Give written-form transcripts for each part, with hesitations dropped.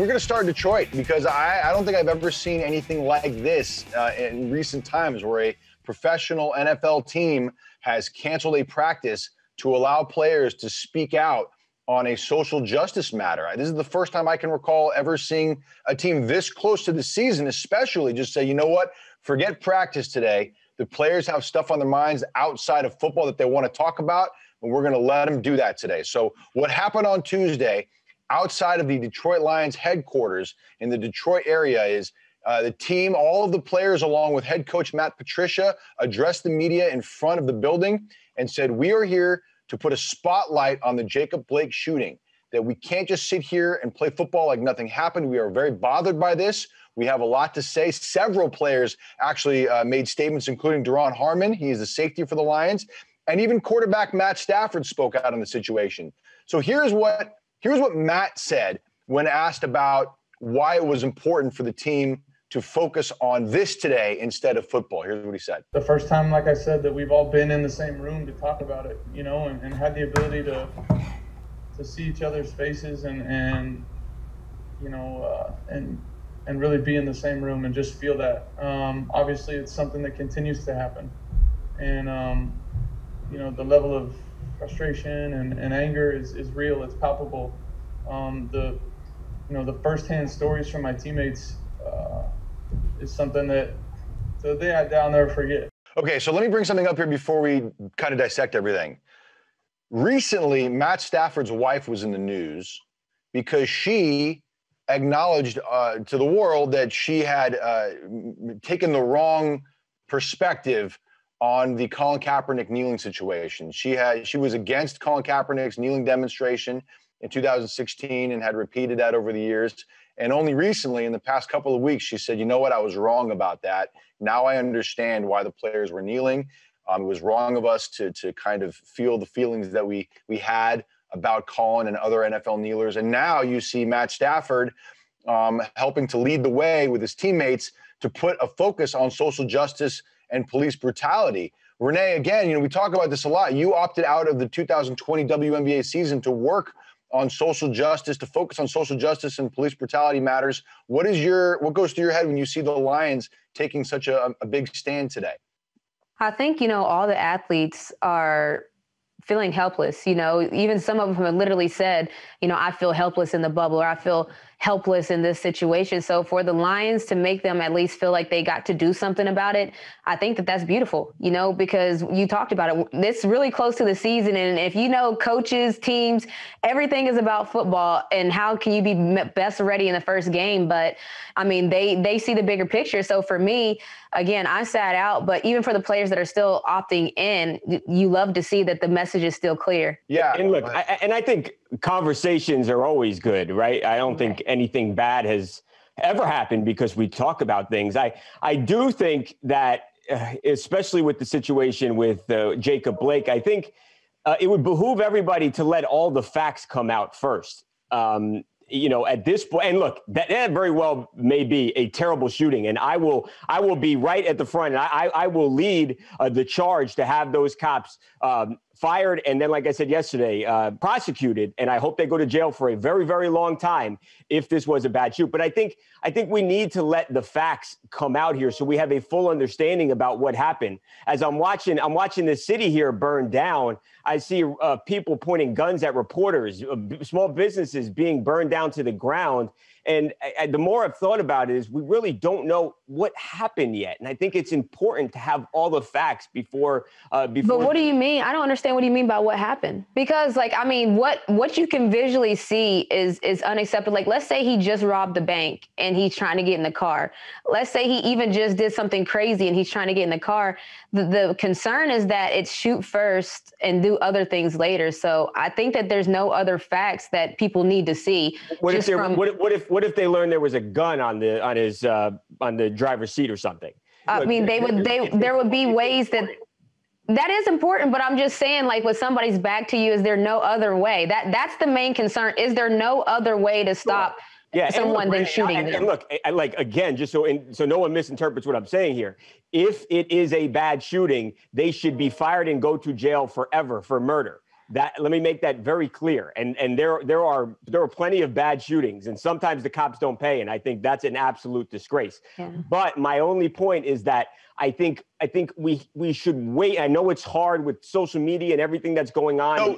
We're going to start in Detroit because I don't think I've ever seen anything like this in recent times where a professional NFL team has canceled a practice to allow players to speak out on a social justice matter. This is the first time I can recall ever seeing a team this close to the season, especially just say, you know what, forget practice today. The players have stuff on their minds outside of football that they want to talk about, and we're going to let them do that today. So what happened on Tuesday outside of the Detroit Lions headquarters in the Detroit area is the team, all of the players, along with head coach Matt Patricia, addressed the media in front of the building and said, we are here to put a spotlight on the Jacob Blake shooting, that we can't just sit here and play football like nothing happened. We are very bothered by this. We have a lot to say. Several players actually made statements, including Duron Harmon. He is the safety for the Lions. And even quarterback Matt Stafford spoke out on the situation. So here's what Matt said when asked about why it was important for the team to focus on this today instead of football. Here's what he said. The first time, like I said, that we've all been in the same room to talk about it, you know, and had the ability to see each other's faces and you know, and really be in the same room and just feel that. Obviously, it's something that continues to happen. And, you know, the level of frustration and anger is real. It's palpable. The firsthand stories from my teammates is something that to the day I'll never forget. Okay, so let me bring something up here before we kind of dissect everything. Recently, Matt Stafford's wife was in the news because she acknowledged to the world that she had taken the wrong perspective on the Colin Kaepernick kneeling situation. She was against Colin Kaepernick's kneeling demonstration in 2016 and had repeated that over the years. And only recently, in the past couple of weeks, she said, you know what, I was wrong about that. Now I understand why the players were kneeling. It was wrong of us to kind of feel the feelings that we had about Colin and other NFL kneelers. And now you see Matt Stafford helping to lead the way with his teammates to put a focus on social justice and police brutality. Renee, again, you know, we talk about this a lot. You opted out of the 2020 WNBA season to work on social justice, to focus on social justice and police brutality matters. What goes through your head when you see the Lions taking such a big stand today? I think, you know, all the athletes are feeling helpless. You know, even some of them have literally said, you know, I feel helpless in the bubble, or I feel helpless in this situation. So for the Lions to make them at least feel like they got to do something about it, I think that that's beautiful, you know, because you talked about it. It's really close to the season. And if you know, coaches, teams, everything is about football and how can you be best ready in the first game. But I mean, they see the bigger picture. So for me, again, I sat out, but even for the players that are still opting in, you love to see that the message is still clear. Yeah. And look, I think conversations are always good, right? I don't think anything bad has ever happened because we talk about things. I do think that, especially with the situation with Jacob Blake, I think it would behoove everybody to let all the facts come out first. You know, at this point, and look, that very well may be a terrible shooting, and I will be right at the front. And I will lead the charge to have those cops fired, and then, like I said yesterday, prosecuted. And I hope they go to jail for a very, very long time if this was a bad shoot. But I think we need to let the facts come out here so we have a full understanding about what happened. As I'm watching the city here burn down, I see people pointing guns at reporters, small businesses being burned down to the ground. And the more I've thought about it is we really don't know what happened yet. And I think it's important to have all the facts before. But what do you mean? I don't understand what you mean by what happened. Because, like, I mean, what you can visually see is unacceptable. Like, let's say he just robbed the bank and he's trying to get in the car. Let's say he even just did something crazy and he's trying to get in the car. The concern is that it's shoot first and do other things later. So I think that there's no other facts that people need to see. What if they learned there was a gun on the driver's seat or something? I mean, there would be ways that is important, but I'm just saying, like, with somebody's back to you, is there no other way? That's the main concern. Is there no other way to stop someone than shooting them? And look, again, just so no one misinterprets what I'm saying here. If it is a bad shooting, they should be fired and go to jail forever for murder. Let me make that very clear. And there are plenty of bad shootings, and sometimes the cops don't pay, and I think that's an absolute disgrace. Yeah. But my only point is that I think we should wait. I know it's hard with social media and everything that's going on.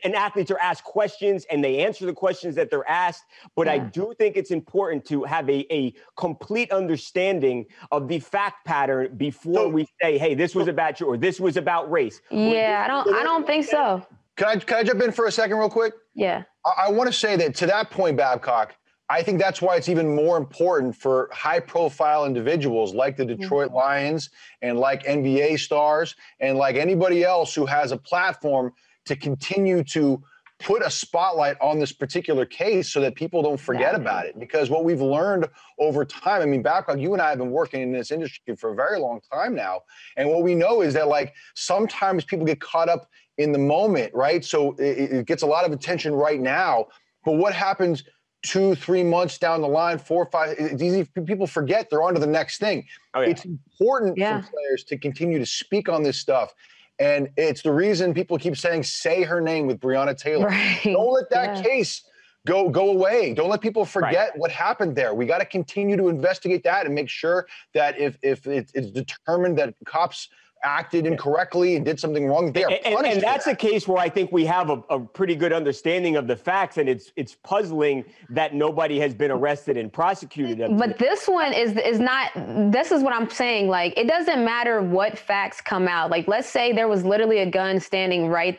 And athletes are asked questions and they answer the questions that they're asked. But I do think it's important to have a complete understanding of the fact pattern before we say, hey, this was about you or this was about race. Yeah, I don't think so. Can I jump in for a second real quick? Yeah. I want to say that to that point, Babcock, I think that's why it's even more important for high-profile individuals like the Detroit Lions and like NBA stars and like anybody else who has a platform to continue to put a spotlight on this particular case so that people don't forget about it. Because what we've learned over time, I mean, Babcock, you and I have been working in this industry for a very long time now. And what we know is that, like, sometimes people get caught up in the moment, right? So it gets a lot of attention right now. But what happens 2-3 months down the line, 4 or 5, it's easy. People forget, they're on to the next thing. It's important for players to continue to speak on this stuff. And it's the reason people keep saying, say her name with Breonna Taylor. Right. Don't let that case go away. Don't let people forget what happened there. We got to continue to investigate that and make sure that if it's determined that cops acted incorrectly and did something wrong, they are punished. And that's a case where I think we have a pretty good understanding of the facts, and it's puzzling that nobody has been arrested and prosecuted. But this one is not. This is what I'm saying. Like, it doesn't matter what facts come out. Like, let's say there was literally a gun sitting right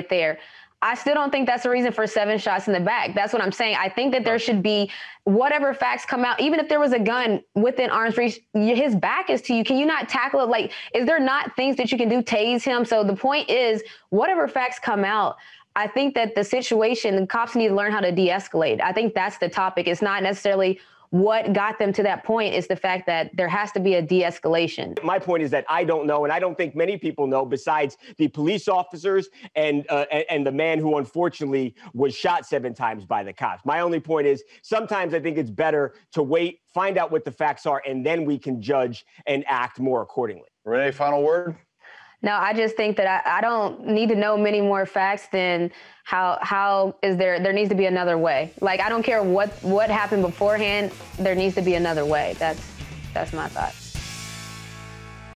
there. I still don't think that's the reason for 7 shots in the back. That's what I'm saying. I think that there should be whatever facts come out, even if there was a gun within arm's reach, his back is to you. Can you not tackle it? Like, is there not things that you can do, tase him? So the point is, whatever facts come out, I think that the situation, the cops need to learn how to de-escalate. I think that's the topic. It's not necessarily what got them to that point. Is the fact that there has to be a de-escalation. My point is that I don't know, and I don't think many people know, besides the police officers and the man who unfortunately was shot 7 times by the cops. My only point is sometimes I think it's better to wait, find out what the facts are, and then we can judge and act more accordingly. Renee, final word? No, I just think that I don't need to know many more facts than how is there needs to be another way. Like, I don't care what happened beforehand, there needs to be another way. That's my thought.